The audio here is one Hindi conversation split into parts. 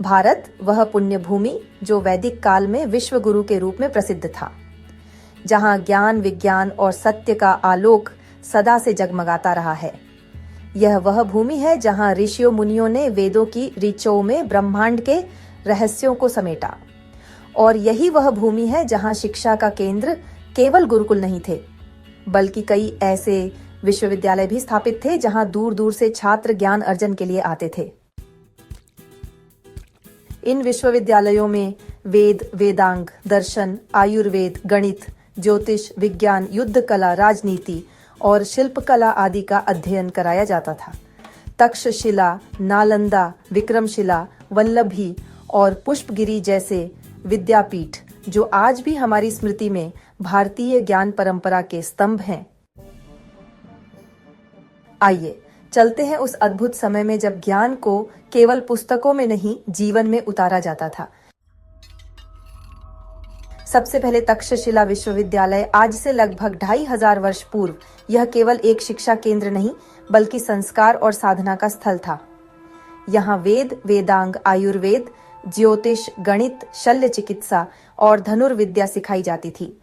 भारत वह पुण्य भूमि जो वैदिक काल में विश्व गुरु के रूप में प्रसिद्ध था, जहां ज्ञान, विज्ञान और सत्य का आलोक सदा से जगमगाता रहा है। यह वह भूमि है जहां ऋषियों मुनियों ने वेदों की ऋचों में ब्रह्मांड के रहस्यों को समेटा, और यही वह भूमि है जहां शिक्षा का केंद्र केवल गुरुकुल नहीं थे, बल्कि कई ऐसे विश्वविद्यालय भी स्थापित थे जहां दूर दूर से छात्र ज्ञान अर्जन के लिए आते थे। इन विश्वविद्यालयों में वेद, वेदांग, दर्शन, आयुर्वेद, गणित, ज्योतिष, विज्ञान, युद्ध कला, राजनीति और शिल्पकला आदि का अध्ययन कराया जाता था। तक्षशिला, नालंदा, विक्रमशिला, वल्लभी और पुष्पगिरी जैसे विद्यापीठ जो आज भी हमारी स्मृति में भारतीय ज्ञान परंपरा के स्तंभ हैं। आइए चलते हैं उस अद्भुत समय में जब ज्ञान को केवल पुस्तकों में नहीं, जीवन में उतारा जाता था। सबसे पहले तक्षशिला विश्वविद्यालय आज से लगभग 2500 वर्ष पूर्व यह केवल एक शिक्षा केंद्र नहीं, बल्कि संस्कार और साधना का स्थल था। यहाँ वेद, वेदांग, आयुर्वेद, ज्योतिष, गणित, शल्य चिकित्सा और धनुर्विद्या सिखाई जाती थी।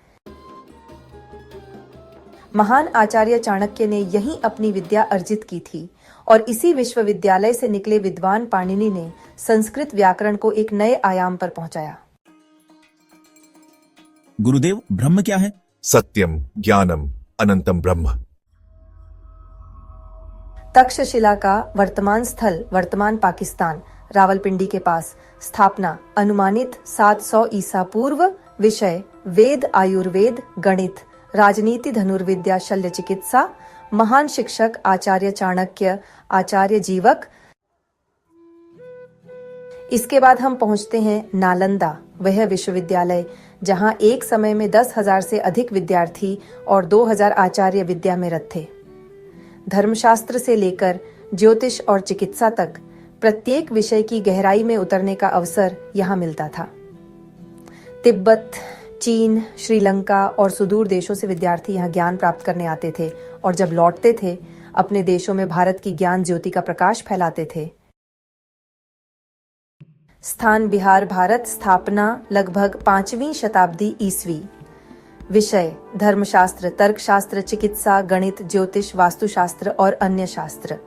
महान आचार्य चाणक्य ने यहीं अपनी विद्या अर्जित की थी, और इसी विश्वविद्यालय से निकले विद्वान पाणिनि ने संस्कृत व्याकरण को एक नए आयाम पर पहुंचाया। गुरुदेव, ब्रह्म क्या है? सत्यम ज्ञानम अनंतम ब्रह्म। तक्षशिला का वर्तमान स्थल वर्तमान पाकिस्तान, रावलपिंडी के पास। स्थापना अनुमानित 700 ईसा पूर्व। विषय वेद, आयुर्वेद, गणित, राजनीति, धनुर्विद्या, शल्य चिकित्सा। महान शिक्षक आचार्य चाणक्य, आचार्य जीवक। इसके बाद हम पहुंचते हैं नालंदा, वह विश्वविद्यालय जहां एक समय में 10,000 से अधिक विद्यार्थी और 2,000 आचार्य विद्या में रत थे। धर्मशास्त्र से लेकर ज्योतिष और चिकित्सा तक प्रत्येक विषय की गहराई में उतरने का अवसर यहाँ मिलता था। तिब्बत, चीन, श्रीलंका और सुदूर देशों से विद्यार्थी यहाँ ज्ञान प्राप्त करने आते थे, और जब लौटते थे अपने देशों में भारत की ज्ञान ज्योति का प्रकाश फैलाते थे। स्थान बिहार, भारत। स्थापना लगभग 5वीं शताब्दी ईस्वी। विषय धर्मशास्त्र, तर्कशास्त्र, चिकित्सा, गणित, ज्योतिष, वास्तुशास्त्र और अन्य शास्त्र।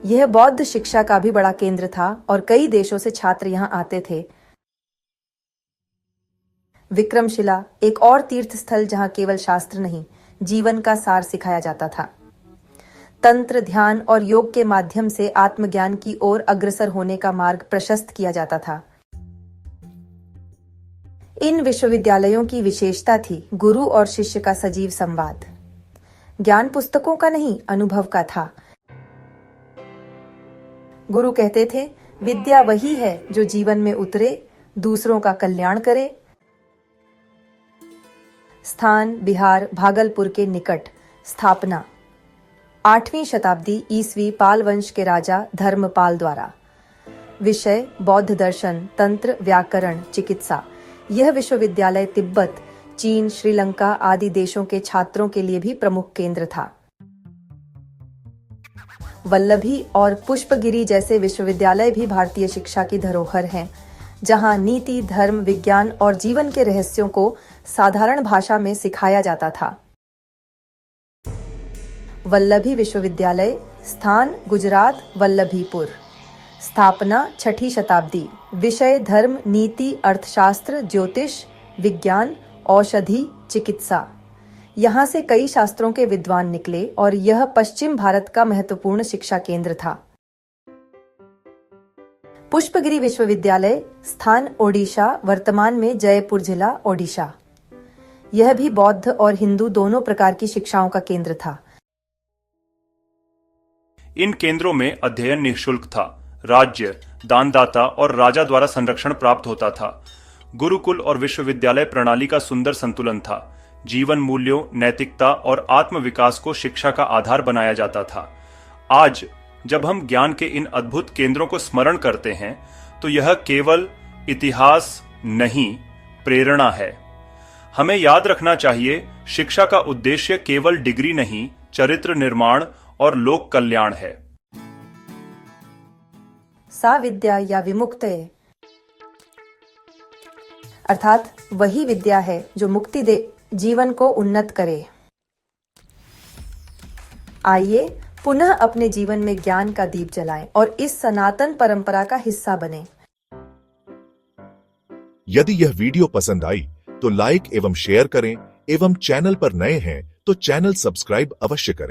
यह बौद्ध शिक्षा का भी बड़ा केंद्र था और कई देशों से छात्र यहाँ आते थे। विक्रमशिला एक और तीर्थ स्थल जहाँ केवल शास्त्र नहीं, जीवन का सार सिखाया जाता था। तंत्र, ध्यान और योग के माध्यम से आत्मज्ञान की ओर अग्रसर होने का मार्ग प्रशस्त किया जाता था। इन विश्वविद्यालयों की विशेषता थी गुरु और शिष्य का सजीव संवाद। ज्ञान पुस्तकों का नहीं, अनुभव का था। गुरु कहते थे, विद्या वही है जो जीवन में उतरे, दूसरों का कल्याण करे। स्थान बिहार, भागलपुर के निकट। स्थापना 8वीं शताब्दी ईस्वी, पाल वंश के राजा धर्मपाल द्वारा। विषय बौद्ध दर्शन, तंत्र, व्याकरण, चिकित्सा। यह विश्वविद्यालय तिब्बत, चीन, श्रीलंका आदि देशों के छात्रों के लिए भी प्रमुख केंद्र था। वल्लभी और पुष्पगिरी जैसे विश्वविद्यालय भी भारतीय शिक्षा की धरोहर हैं, जहां नीति, धर्म, विज्ञान और जीवन के रहस्यों को साधारण भाषा में सिखाया जाता था। वल्लभी विश्वविद्यालय। स्थान गुजरात, वल्लभीपुर। स्थापना 6ठी शताब्दी। विषय धर्म, नीति, अर्थशास्त्र, ज्योतिष, विज्ञान, औषधि, चिकित्सा। यहाँ से कई शास्त्रों के विद्वान निकले और यह पश्चिम भारत का महत्वपूर्ण शिक्षा केंद्र था। पुष्पगिरी विश्वविद्यालय। स्थान ओडिशा, वर्तमान में जयपुर जिला, ओडिशा। यह भी बौद्ध और हिंदू दोनों प्रकार की शिक्षाओं का केंद्र था। इन केंद्रों में अध्ययन निःशुल्क था। राज्य, दानदाता और राजा द्वारा संरक्षण प्राप्त होता था। गुरुकुल और विश्वविद्यालय प्रणाली का सुंदर संतुलन था। जीवन मूल्यों, नैतिकता और आत्मविकास को शिक्षा का आधार बनाया जाता था। आज जब हम ज्ञान के इन अद्भुत केंद्रों को स्मरण करते हैं, तो यह केवल इतिहास नहीं, प्रेरणा है। हमें याद रखना चाहिए, शिक्षा का उद्देश्य केवल डिग्री नहीं, चरित्र निर्माण और लोक कल्याण है। सा विद्या या विमुक्तये अर्थात वही विद्या है जो मुक्ति दे, जीवन को उन्नत करे। आइए पुनः अपने जीवन में ज्ञान का दीप जलाएं और इस सनातन परंपरा का हिस्सा बने। यदि यह वीडियो पसंद आई तो लाइक एवं शेयर करें एवं चैनल पर नए हैं तो चैनल सब्सक्राइब अवश्य करें।